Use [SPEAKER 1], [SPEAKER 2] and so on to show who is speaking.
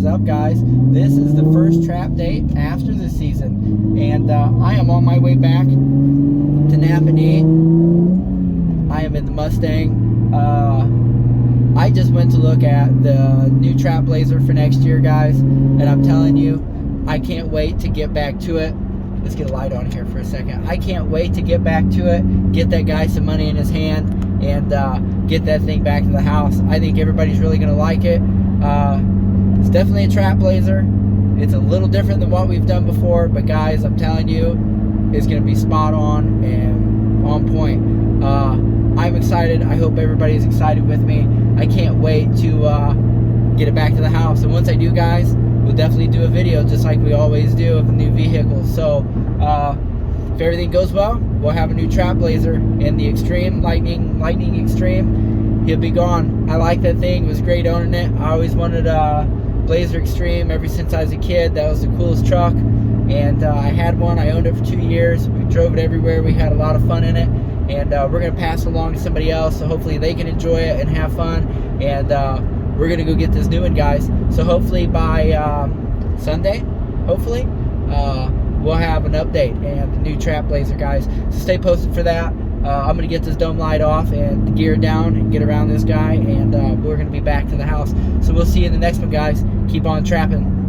[SPEAKER 1] is up, guys? This is the first trap date after the season, and I am on my way back to Napanee. I am in the Mustang. I just went to look at the new TrapBlazer for next year, guys, and I'm telling you, I can't wait to get back to it. Let's get a light on here for a second. I can't wait to get back to it, get that guy some money in his hand, and get that thing back to the house. I think everybody's really going to like it. It's definitely a TrapBlazer. It's a little different than what we've done before, but guys, I'm telling you, it's going to be spot on and on point. I'm excited. I hope everybody's excited with me. I can't wait to get it back to the house. And once I do, guys, we'll definitely do a video just like we always do of the new vehicles. So if everything goes well, we'll have a new TrapBlazer in the Extreme, Lightning Extreme. He'll be gone. I like that thing. It was great owning it. I always wanted a Blazer Extreme ever since I was a kid. That was the coolest truck. And I had one. I owned it for 2 years. We drove it everywhere. We had a lot of fun in it. And we're going to pass it along to somebody else, so hopefully they can enjoy it and have fun. And we're going to go get this new one, guys. So hopefully by Sunday, hopefully, we'll have an update and the new TrapBlazer, guys. So stay posted for that. I'm going to get this dome light off and the gear down and get around this guy. And we're going to be back to the house. So we'll see you in the next one, guys. Keep on trapping.